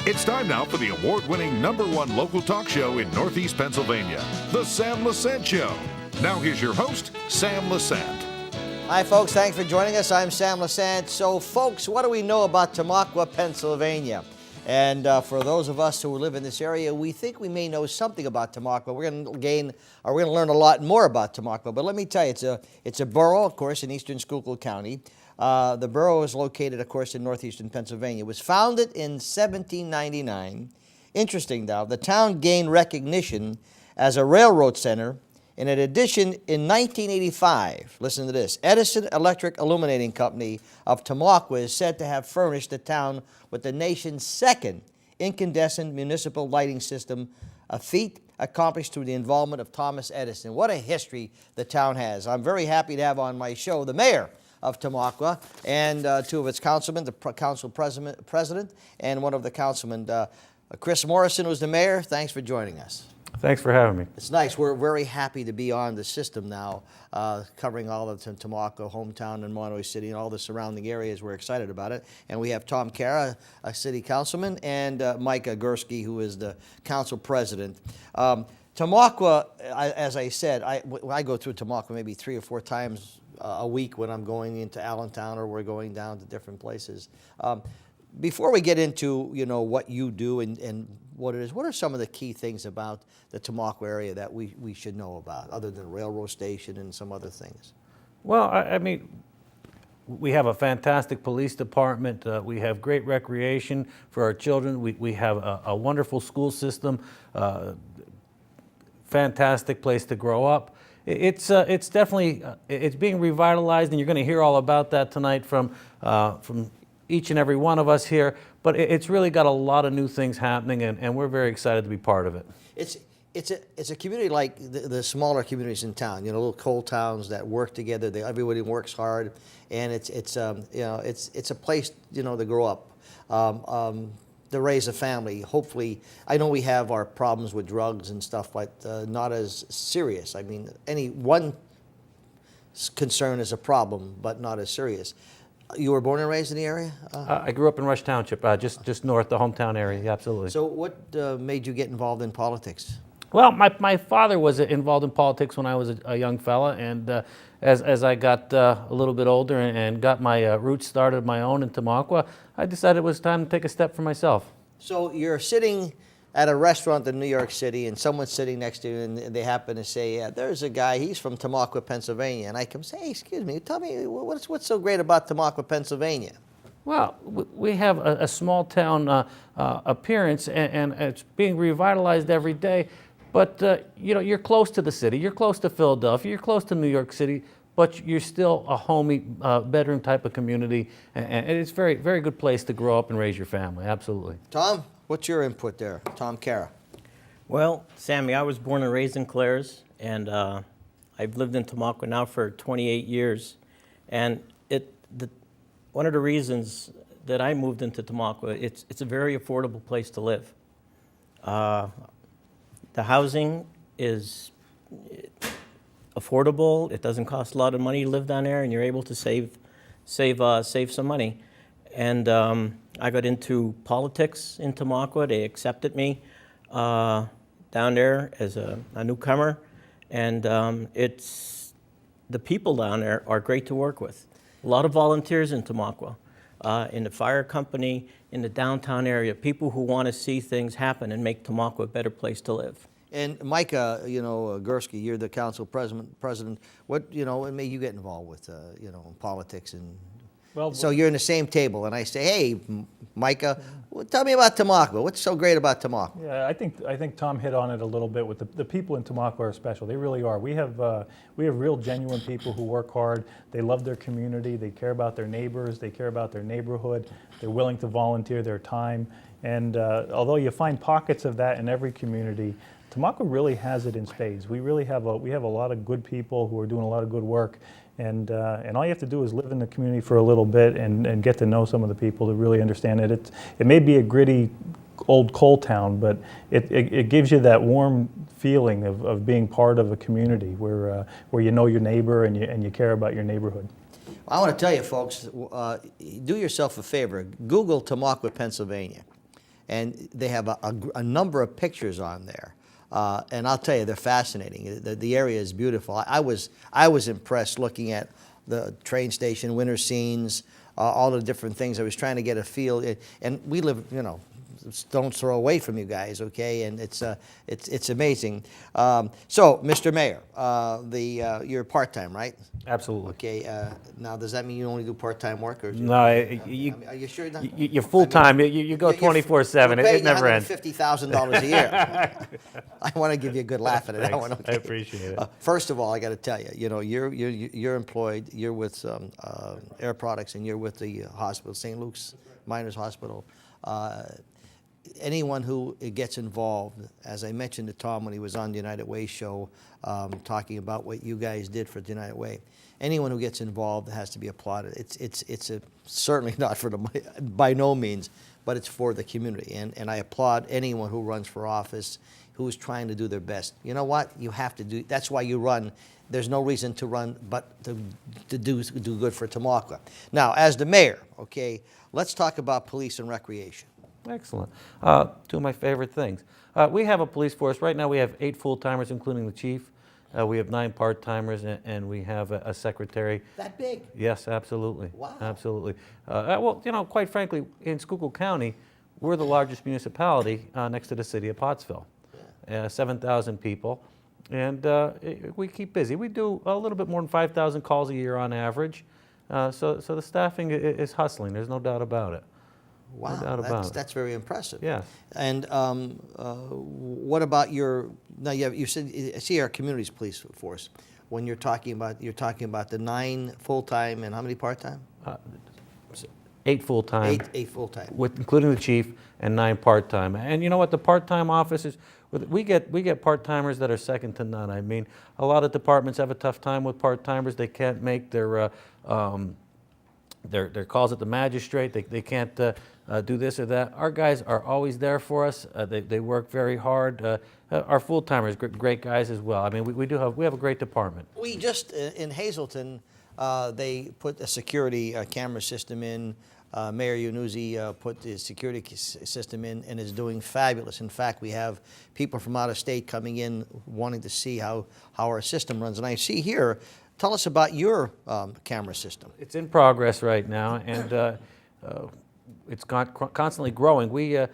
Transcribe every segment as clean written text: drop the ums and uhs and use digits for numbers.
It's time now for the award-winning #1 local talk show in Northeast Pennsylvania, The Sam Lesante Show. Now here's your host, Sam Lesante. Hi, folks. Thanks for joining us. I'm Sam Lesante. So, folks, what do we know about Tamaqua, Pennsylvania? And for those of us who live in this area, we think we may know something about Tamaqua. We're going to learn a lot more about Tamaqua. But let me tell you, it's a borough, of course, in eastern Schuylkill County. The borough is located, of course, in northeastern Pennsylvania. It was founded in 1799. Interesting, though, the town gained recognition as a railroad center. And in addition, in 1985, listen to this, Edison Electric Illuminating Company of Tamaqua is said to have furnished the town with the nation's second incandescent municipal lighting system, a feat accomplished through the involvement of Thomas Edison. What a history the town has. I'm very happy to have on my show the mayor of Tamaqua and two of its councilmen, the council president and one of the councilmen. Chris Morrison was the mayor. Thanks for joining us. Thanks for having me. It's nice. We're very happy to be on the system now, covering all of Tamaqua, hometown, and Monterey City, and all the surrounding areas. We're excited about it. And we have Tom Cara, a city councilman, and Micah Gursky, who is the council president. Tamaqua, as I said, I go through Tamaqua maybe 3 or 4 times a week when I'm going into Allentown or we're going down to different places. Before we get into what you do and what it is, what are some of the key things about the Tamaqua area that we should know about, other than the railroad station and some other things? Well, I mean, we have a fantastic police department. We have great recreation for our children. We have a wonderful school system, fantastic place to grow up. It's definitely it's being revitalized, and you're going to hear all about that tonight from each and every one of us here. But it's really got a lot of new things happening, and we're very excited to be part of it. It's a community like the smaller communities in town. Little coal towns that work together. Everybody works hard, and it's a place to grow up. To raise a family. Hopefully, I know we have our problems with drugs and stuff, but not as serious. I mean, any one concern is a problem, but not as serious. You were born and raised in the area? I grew up in Rush Township, just north, the hometown area, yeah, absolutely. So what made you get involved in politics? Well, my father was involved in politics when I was a young fella, and as I got a little bit older and got my roots started my own in Tamaqua, I decided it was time to take a step for myself. So you're sitting at a restaurant in New York City, and someone's sitting next to you, and they happen to say, yeah, there's a guy, he's from Tamaqua, Pennsylvania. And I come say, hey, excuse me, tell me, what's so great about Tamaqua, Pennsylvania? Well, we have a small town appearance, and it's being revitalized every day. But you're close to the city, you're close to Philadelphia, you're close to New York City, but you're still a homey bedroom type of community, and it's a very, very good place to grow up and raise your family, absolutely. Tom, what's your input there? Tom Cara. Well, Sammy, I was born and raised in Clares, and I've lived in Tamaqua now for 28 years. And one of the reasons that I moved into Tamaqua, it's a very affordable place to live. The housing is affordable. It doesn't cost a lot of money to live down there, and you're able to save some money. And I got into politics in Tamaqua. They accepted me down there as a newcomer, and the people down there are great to work with. A lot of volunteers in Tamaqua, in the fire company, in the downtown area, people who want to see things happen and make Tamaqua a better place to live. And Micah, Gursky, you're the council president. What made you get involved with politics and? Well, so you're in the same table, and I say, hey, Micah, tell me about Tamaqua. What's so great about Tamaqua? Yeah, I think Tom hit on it a little bit. With the people in Tamaqua are special. They really are. We have real genuine people who work hard. They love their community. They care about their neighbors. They care about their neighborhood. They're willing to volunteer their time. And although you find pockets of that in every community, Tamaqua really has it in spades. We really have a lot of good people who are doing a lot of good work. And all you have to do is live in the community for a little bit and get to know some of the people to really understand it. It may be a gritty old coal town, but it gives you that warm feeling of being part of a community where you know your neighbor and you care about your neighborhood. I want to tell you, folks, do yourself a favor. Google Tamaqua, Pennsylvania. and they have a number of pictures on there. And I'll tell you, they're fascinating. The area is beautiful. I was impressed looking at the train station, winter scenes, all the different things. I was trying to get a feel. And we live, you know, stone's throw away from you guys, okay? And it's amazing. So, Mr. Mayor, you're part-time, right? Absolutely. Okay. Now, does that mean you only do part-time work, or? No, Are you sure? you're full-time. You go 24/7. It never ends. $50,000 a year. I want to give you a good laugh at it. Thanks. One, okay? I appreciate it. First of all, I got to tell you, you know, you're employed. You're with Air Products, and you're with the hospital, St. Luke's Miners Hospital. Anyone who gets involved, as I mentioned to Tom when he was on the United Way show, talking about what you guys did for the United Way, anyone who gets involved has to be applauded. It's certainly not for the money, by no means, but it's for the community. And I applaud anyone who runs for office, who is trying to do their best. You know what? You have to do. That's why you run. There's no reason to run but to do good for Tamaqua. Now, as the mayor, okay, let's talk about police and recreation. Excellent. Two of my favorite things. We have a police force. Right now we have 8 full-timers, including the chief. We have 9 part-timers, and we have a secretary. That big? Yes, absolutely. Wow. Absolutely. Well, you know, quite frankly, in Schuylkill County, we're the largest municipality next to the city of Pottsville. 7,000 people, and we keep busy. We do a little bit more than 5,000 calls a year on average. So the staffing is hustling. There's no doubt about it. Wow, No doubt about it. that's very impressive. Yes. And what about now you said, I see our community's police force. When you're talking about the 9 full-time and how many part-time? 8 full-time. 8 full-time. Including the chief, and 9 part-time. And you know what? The part-time officers, we get part-timers that are second to none. I mean, a lot of departments have a tough time with part-timers. They can't make their calls at the magistrate. They can't do this or that. Our guys are always there for us. They work very hard. Our full-timers, great guys as well. I mean, we have a great department. We just in Hazelton, they put a security camera system in. Mayor Yunuzzi put the security system in, and is doing fabulous. In fact, we have people from out of state coming in wanting to see how our system runs. And I see here, tell us about your camera system. It's in progress right now, and it's constantly growing. We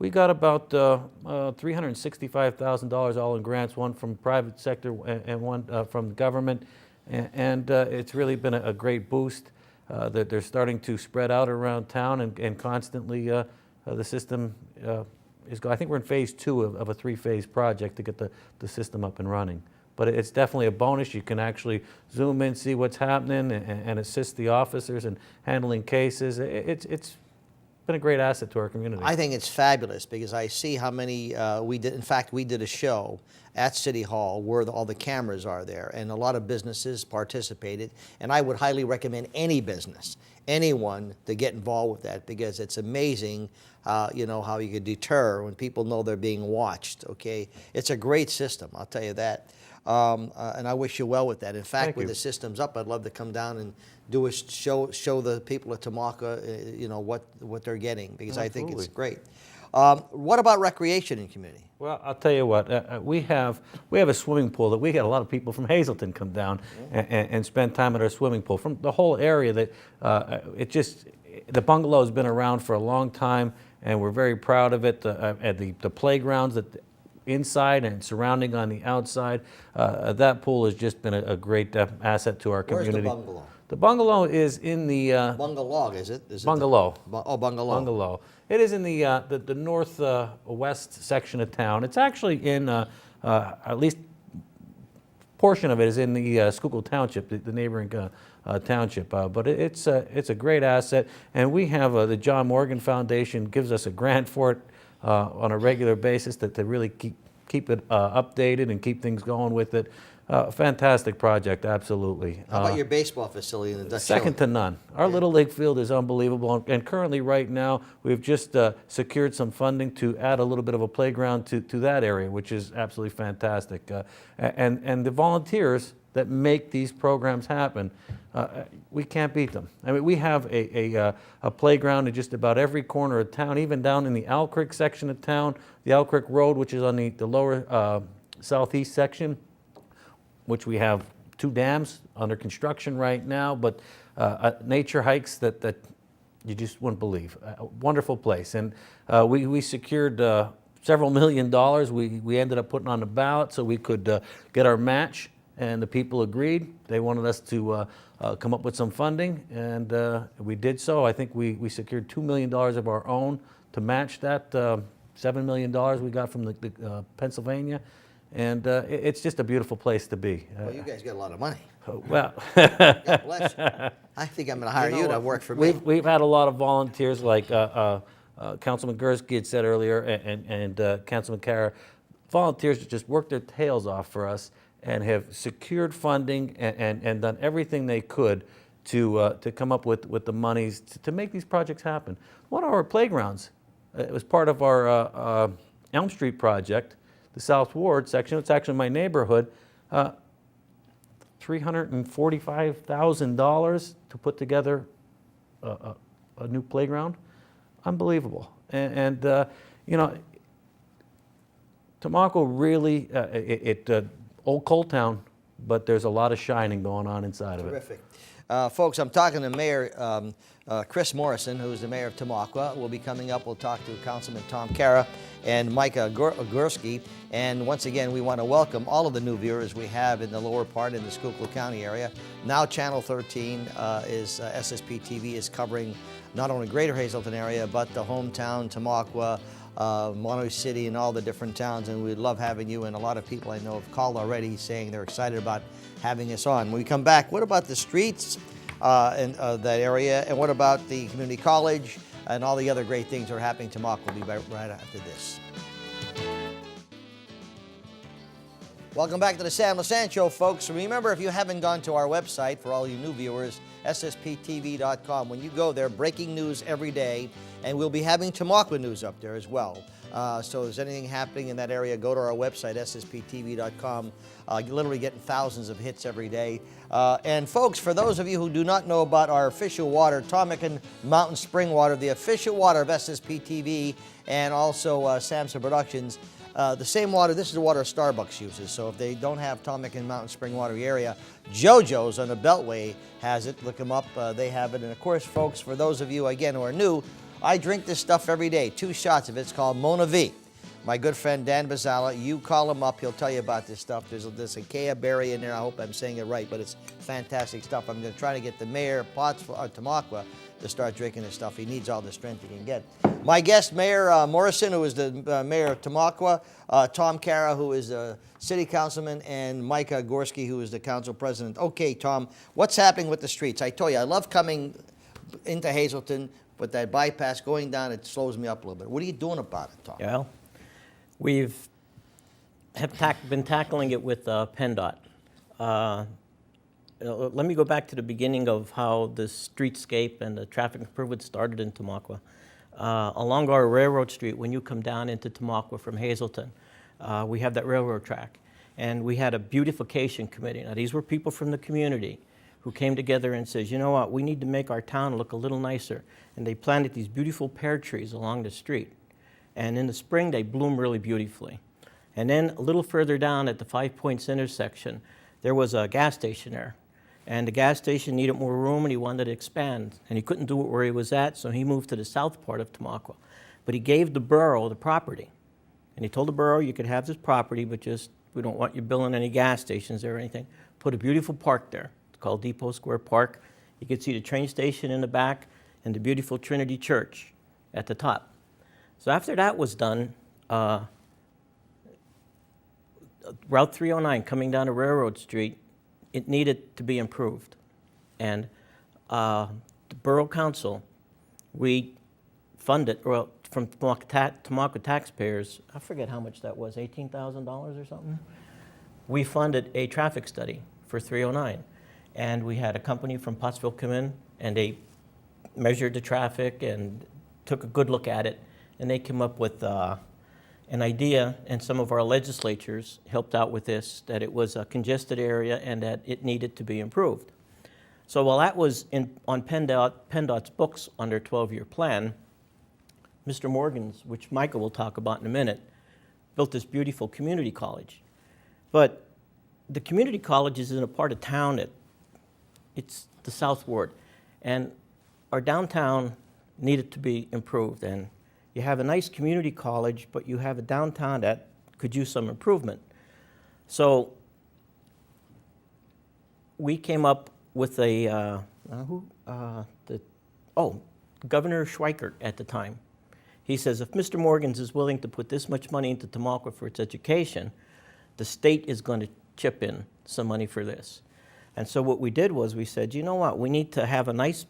got about $365,000 all in grants, one from private sector and one from the government, and it's really been a great boost. That they're starting to spread out around town, and constantly the system is going. I think we're in phase 2 of a 3-phase project to get the system up and running. But it's definitely a bonus. You can actually zoom in, see what's happening, and assist the officers in handling cases. It's been a great asset to our community. I think it's fabulous because I see how many we did. In fact, we did a show at City Hall where all the cameras are there, and a lot of businesses participated. And I would highly recommend any business, anyone, to get involved with that, because it's amazing, you know, how you could deter when people know they're being watched. Okay, it's a great system, I'll tell you that. And I wish you well with that. In fact, when the system's up, I'd love to come down and do a show the people of Tamaqua, you know, what they're getting, because I think it's great. What about recreation in community? Well, I'll tell you what, we have a swimming pool that we get a lot of people from Hazelton come down and spend time at our swimming pool from the whole area. That the bungalow has been around for a long time, and we're very proud of it. The playgrounds that inside and surrounding on the outside, that pool has just been a great asset to our community. Where's the bungalow? The bungalow is in the Bungalow, is it? bungalow. Bungalow. Bungalow. It is in the northwest section of town. It's actually in at least portion of it is in the Schuylkill Township, the neighboring township. But it's a great asset, and we have the John Morgan Foundation gives us a grant for it on a regular basis to really keep it updated and keep things going with it. Fantastic project, absolutely. How about your baseball facility in the Dutch Second to none. Our Little League field is unbelievable, and currently right now we've just secured some funding to add a little bit of a playground to that area, which is absolutely fantastic. And the volunteers that make these programs happen, we can't beat them. I mean, we have a playground in just about every corner of town, even down in the Owl Creek section of town, the Owl Creek Road, which is on the lower southeast section, which we have 2 dams under construction right now, but nature hikes that you just wouldn't believe. A wonderful place. And we secured several $1 million. We ended up putting on the ballot so we could get our match, and the people agreed. They wanted us to come up with some funding, and we did so. I think we secured $2 million of our own to match that $7 million we got from the Pennsylvania. And it's just a beautiful place to be. Well, you guys got a lot of money. Well, God bless you. I think I'm going to hire you to work for me. we've had a lot of volunteers, like Councilman Gursky had said earlier, and Councilman Kara, volunteers that just worked their tails off for us and have secured funding and done everything they could to come up with the monies to make these projects happen. One of our playgrounds, it was part of our Elm Street project, the South Ward section. It's actually my neighborhood. $345,000 to put together a new playground. Unbelievable. And you know, Tamaqua really, old coal town, but there's a lot of shining going on inside of it. Terrific. Folks, I'm talking to Mayor Chris Morrison, who's the mayor of Tamaqua. We'll be coming up. We'll talk to Councilman Tom Kara and Micah Gursky. And once again, we want to welcome all of the new viewers we have in the lower part in the Schuylkill County area. Now Channel 13 SSP TV is covering not only Greater Hazleton area, but the hometown, Tamaqua, Monterey City, and all the different towns. And we'd love having you. And a lot of people I know have called already saying they're excited about having us on. When we come back, what about the streets in that area? And what about the community college and all the other great things that are happening in Tamaqua? We'll be right after this. Welcome back to the Sam Lesante Show, folks. Remember, if you haven't gone to our website, for all you new viewers, ssptv.com. When you go there, breaking news every day, and we'll be having Tamaqua news up there as well. So if there's anything happening in that area, go to our website, ssptv.com. You're literally getting thousands of hits every day. And folks, for those of you who do not know about our official water, Tamaqua Mountain Spring Water, the official water of SSP TV and also Samson Productions, the same water, this is the water Starbucks uses. So if they don't have Tamaqua Mountain Spring Water area, JoJo's on the Beltway has it. Look them up. They have it. And of course, folks, for those of you, again, who are new, I drink this stuff every day. 2 shots of it. It's called Mona V. My good friend Dan Bazala, you call him up. He'll tell you about this stuff. There's a Kea berry in there. I hope I'm saying it right, but it's fantastic stuff. I'm going to try to get the mayor of Tamaqua to start drinking this stuff. He needs all the strength he can get. My guest, Mayor Morrison, who is the mayor of Tamaqua, Tom Kara, who is the city councilman, and Micah Gursky, who is the council president. Okay, Tom, what's happening with the streets? I told you, I love coming into Hazleton, but that bypass going down, it slows me up a little bit. What are you doing about it, Tom? Well, we've been tackling it with PennDOT. Let me go back to the beginning of how the streetscape and the traffic improvement started in Tamaqua. Along our railroad street, when you come down into Tamaqua from Hazleton, we have that railroad track. And we had a beautification committee. Now, these were people from the community who came together and says, you know what, we need to make our town look a little nicer. And they planted these beautiful pear trees along the street. And in the spring, they bloom really beautifully. And then a little further down at the 5 Points intersection, there was a gas station there. And the gas station needed more room, and he wanted to expand. And he couldn't do it where he was at, so he moved to the south part of Tamaqua. But he gave the borough the property. And he told the borough, you could have this property, but just, we don't want you building any gas stations or anything. Put a beautiful park there. It's called Depot Square Park. You could see the train station in the back and the beautiful Trinity Church at the top. So after that was done, Route 309 coming down to Railroad Street, it needed to be improved. And the Borough Council, we funded, well, from Tamaqua taxpayers, I forget how much that was, $18,000 or something? We funded a traffic study for 309. And we had a company from Pottsville come in, and they measured the traffic and took a good look at it. And they came up with an idea, and some of our legislatures helped out with this, that it was a congested area and that it needed to be improved. So while that was on PennDOT's books under 12-year plan, Mr. Morgan's, which Micah will talk about in a minute, built this beautiful community college. But the community college is in a part of town that it's the South Ward. And our downtown needed to be improved. And you have a nice community college, but you have a downtown that could use some improvement. So we came up with Governor Schweikert at the time. He says, if Mr. Morgan's is willing to put this much money into Tamaqua for its education, the state is going to chip in some money for this. And so what we did was we said, you know what, we need to have a nice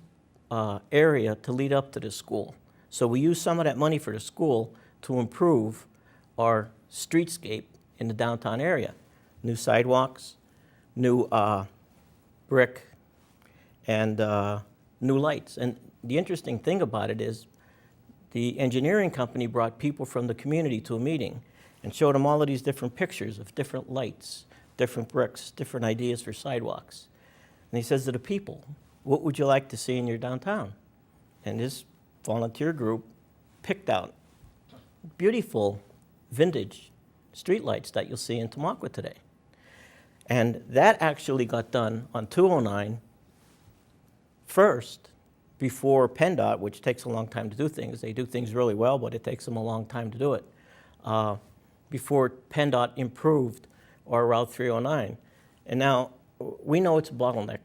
area to lead up to the school. So we used some of that money for the school to improve our streetscape in the downtown area. New sidewalks, new brick, and new lights. And the interesting thing about it is the engineering company brought people from the community to a meeting and showed them all of these different pictures of different lights, different bricks, different ideas for sidewalks. And he says to the people, what would you like to see in your downtown? And this volunteer group picked out beautiful vintage streetlights that you'll see in Tamaqua today. And that actually got done on 209 first, before PennDOT, which takes a long time to do things. They do things really well, but it takes them a long time to do it. Before PennDOT improved our Route 309. And now, we know it's a bottleneck.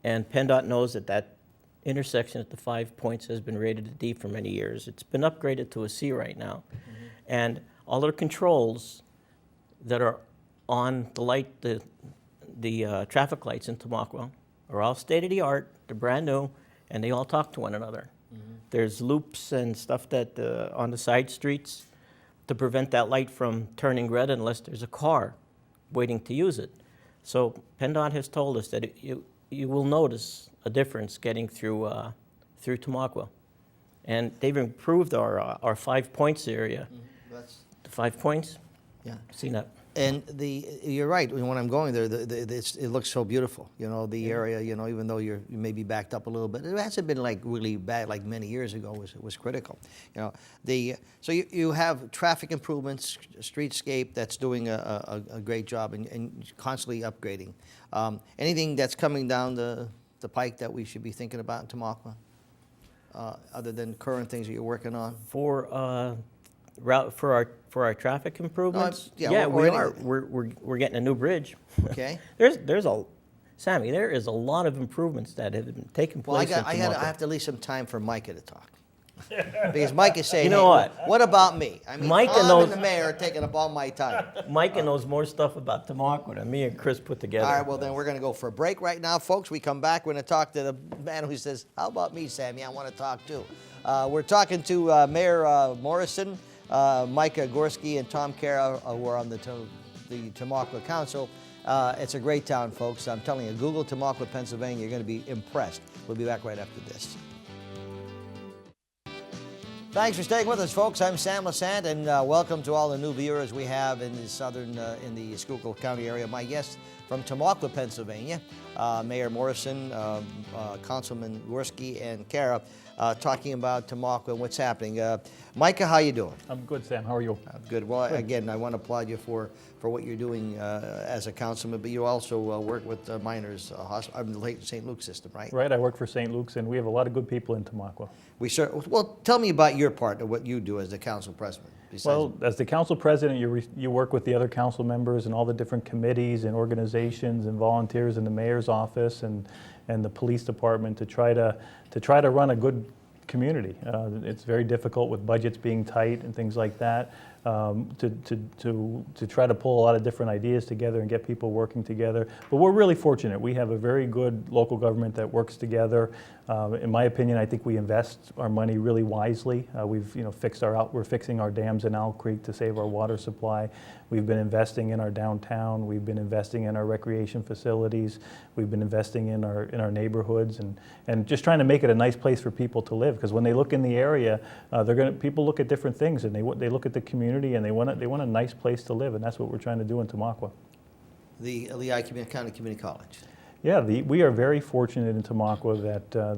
And PennDOT knows that that intersection at the 5 points has been rated a D for many years. It's been upgraded to a C right now. Mm-hmm. And all of the controls that are on the light, the traffic lights in Tamaqua are all state-of-the-art, they're brand new, and they all talk to one another. Mm-hmm. There's loops and stuff that on the side streets to prevent that light from turning red unless there's a car waiting to use it. So PennDOT has told us that you will notice a difference getting through Tamaqua. And they've improved our 5 points area. Mm-hmm. The 5 points? Yeah. Seen that. And you're right. When I'm going there, it looks so beautiful. You know, the area. You know, even though you may be backed up a little bit, it hasn't been like really bad like many years ago. Was critical. You know, so you have traffic improvements, streetscape that's doing a great job and constantly upgrading. Anything that's coming down the pike that we should be thinking about in Tamaqua, other than current things that you're working on? For our traffic improvements, we're getting a new bridge. Okay. Sammy, there is a lot of improvements that have been taking place. Well, I have to leave some time for Micah to talk. Because Mike is saying, you know hey, what about me? I mean, Tom and the mayor are taking up all my time. Micah knows more stuff about Tamaqua than me and Chris put together. All right, well, then we're going to go for a break right now, folks. We come back, we're going to talk to the man who says, how about me, Sammy? I want to talk too. We're talking to Mayor Morrison, Micah Gorski, and Tom Cara, who are on the Tamaqua Council. It's a great town, folks. I'm telling you, Google Tamaqua, Pennsylvania. You're going to be impressed. We'll be back right after this. Thanks for staying with us, folks. I'm Sam Lesante, and welcome to all the new viewers we have in the southern, in the Schuylkill County area. My guests from Tamaqua, Pennsylvania, Mayor Morrison, Councilman Gorski, and Cara, talking about Tamaqua and what's happening. Micah, how you doing? I'm good, Sam. How are you? Good. Well, again, I want to applaud you for what you're doing as a councilman, but you also work with miners, the late St. Luke's system, right? Right. I work for St. Luke's, and we have a lot of good people in Tamaqua. Well, tell me about your part of what you do as the council president. Well, as the council president, you work with the other council members and all the different committees and organizations and volunteers in the mayor's office and the police department to try to run a good community. It's very difficult with budgets being tight and things like that. To try to pull a lot of different ideas together and get people working together. But we're really fortunate. We have a very good local government that works together. In my opinion, I think we invest our money really wisely. We're fixing our dams in Owl Creek to save our water supply. We've been investing in our downtown. We've been investing in our recreation facilities. We've been investing in our neighborhoods and just trying to make it a nice place for people to live. Because when they look in the area, people look at different things and they look at the community community, and they want a nice place to live, and that's what we're trying to do in Tamaqua. The Lehigh County Community College. Yeah, we are very fortunate in Tamaqua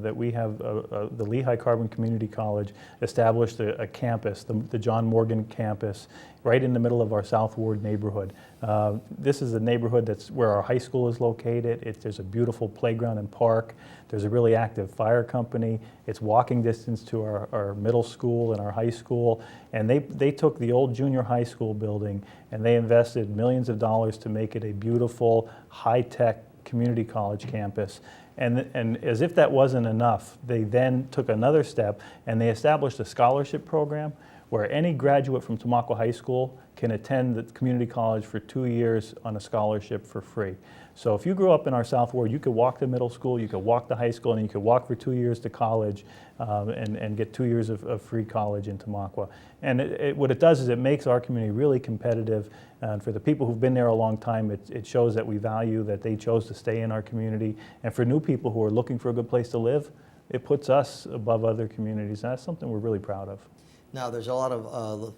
that we have the Lehigh Carbon Community College established a campus, the John Morgan campus, right in the middle of our South Ward neighborhood. This is a neighborhood that's where our high school is located. There's a beautiful playground and park. There's a really active fire company. It's walking distance to our middle school and our high school. And they took the old junior high school building and they invested millions of dollars to make it a beautiful, high-tech community college campus. And as if that wasn't enough, they then took another step and they established a scholarship program where any graduate from Tamaqua High School can attend the community college for 2 years on a scholarship for free. So if you grew up in our South Ward, you could walk to middle school, you could walk to high school, and you could walk for 2 years to college and get 2 years of free college in Tamaqua. And what it does is it makes our community really competitive. And for the people who've been there a long time, it shows that we value that they chose to stay in our community. And for new people who are looking for a good place to live, it puts us above other communities. And that's something we're really proud of. Now, there's a lot of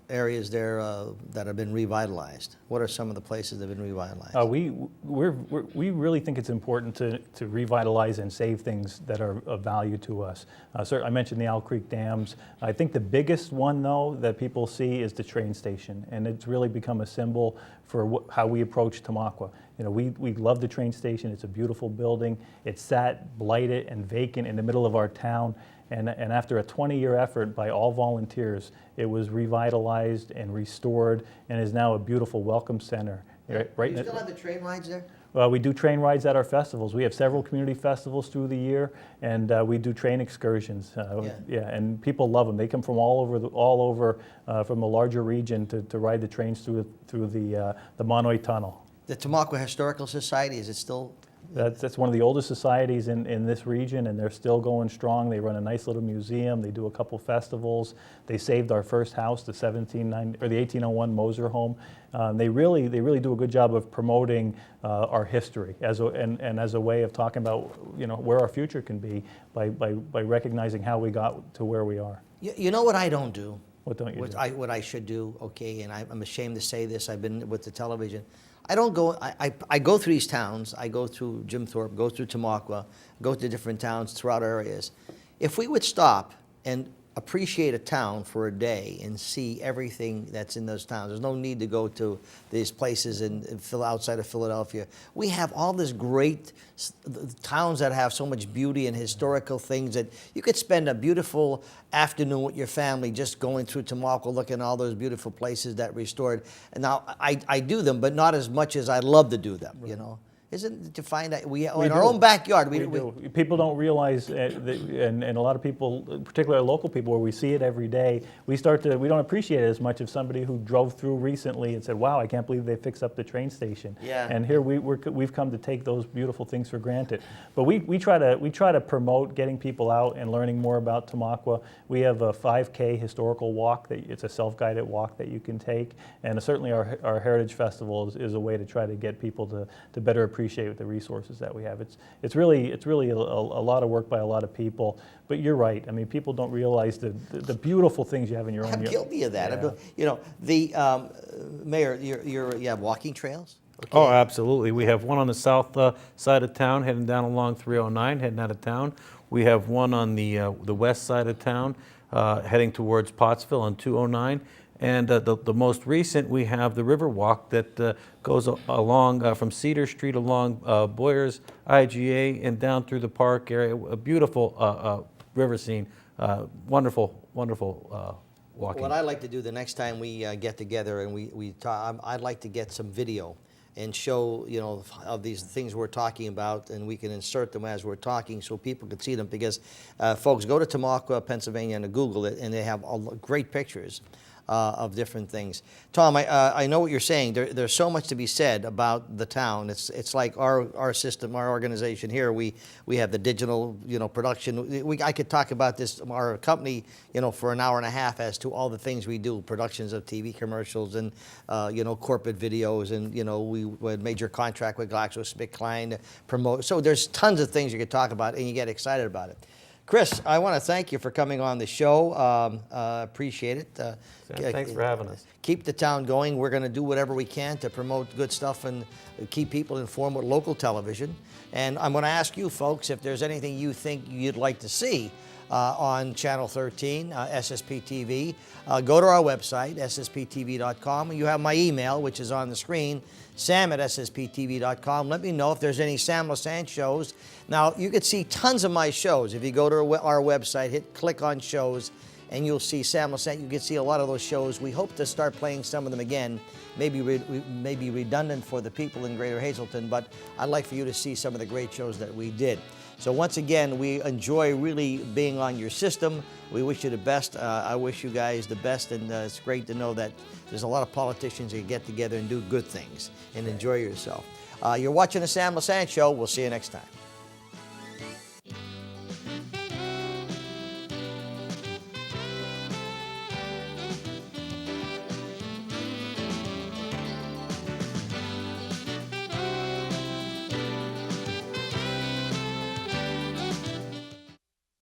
areas there that have been revitalized. What are some of the places that have been revitalized? We really think it's important to revitalize and save things that are of value to us. I mentioned the Owl Creek dams. I think the biggest one, though, that people see is the train station, and it's really become a symbol for how we approach Tamaqua. You know, we love the train station. It's a beautiful building. It sat blighted and vacant in the middle of our town. And after a 20-year effort by all volunteers, it was revitalized and restored and is now a beautiful welcome center. Do you still have the train rides there? Well, we do train rides at our festivals. We have several community festivals through the year, and we do train excursions. And people love them. They come from all over from the larger region to ride the trains through the Monoy Tunnel. The Tamaqua Historical Society, is it still? That's one of the oldest societies in this region, and they're still going strong. They run a nice little museum. They do a couple festivals. They saved our first house, the 1801 Moser home. They really do a good job of promoting our history as a way of talking about where our future can be by recognizing how we got to where we are. You know what I don't do? What don't you do? What I should do, okay, and I'm ashamed to say this, I've been with the television. I don't go, I go through these towns. I go through Jim Thorpe, go through Tamaqua, go to different towns throughout our areas. If we would stop and appreciate a town for a day and see everything that's in those towns, there's no need to go to these places outside of Philadelphia. We have all this great towns that have so much beauty and historical things that you could spend a beautiful afternoon with your family just going through Tamaqua, looking at all those beautiful places that restored. And now I do them, but not as much as I love to do them, you know. Isn't it to find that in our own backyard? We do. People don't realize, and a lot of people, particularly local people, where we see it every day, we don't appreciate it as much as somebody who drove through recently and said, "Wow, I can't believe they fixed up the train station." Yeah. And here we've come to take those beautiful things for granted. But we try to promote getting people out and learning more about Tamaqua. We have a 5K historical walk it's a self-guided walk that you can take, and certainly our Heritage Festival is a way to try to get people to better appreciate the resources that we have. It's really a lot of work by a lot of people. But you're right. I mean, people don't realize the beautiful things you have in your own. I'm guilty of that. Yeah. The Mayor, you have walking trails. Okay. Oh, absolutely. We have one on the south side of town, heading down along 309, heading out of town. We have one on the west side of town, heading towards Pottsville on 209. And the most recent, we have the River Walk that goes along from Cedar Street along Boyers, IGA, and down through the park area. A beautiful river scene. Wonderful walking. What I'd like to do the next time we get together and we talk, I'd like to get some video and show, of these things we're talking about, and we can insert them as we're talking so people can see them. Because folks, go to Tamaqua, Pennsylvania, and Google it, and they have great pictures of different things. Tom, I know what you're saying. There's so much to be said about the town. It's like our system, our organization here. We have the digital, production. I could talk about this, our company, for an hour and a half as to all the things we do, productions of TV commercials and corporate videos, and we had major contract with GlaxoSmithKline to promote. So there's tons of things you could talk about, and you get excited about it. Chris, I want to thank you for coming on the show. Appreciate it. Thanks for having us. Keep the town going. We're going to do whatever we can to promote good stuff and keep people informed with local television. And I'm going to ask you folks if there's anything you think you'd like to see on Channel 13, SSP TV. Go to our website, ssptv.com. You have my email, which is on the screen, sam@ssptv.com. Let me know if there's any Sam Lesante shows. Now, you could see tons of my shows. If you go to our website, click on shows, and you'll see Sam Lesante. You can see a lot of those shows. We hope to start playing some of them again. Maybe redundant for the people in Greater Hazleton, but I'd like for you to see some of the great shows that we did. So once again, we enjoy really being on your system. We wish you the best. I wish you guys the best, and it's great to know that there's a lot of politicians that get together and do good things and enjoy yourself. You're watching the Sam Lesante Show. We'll see you next time.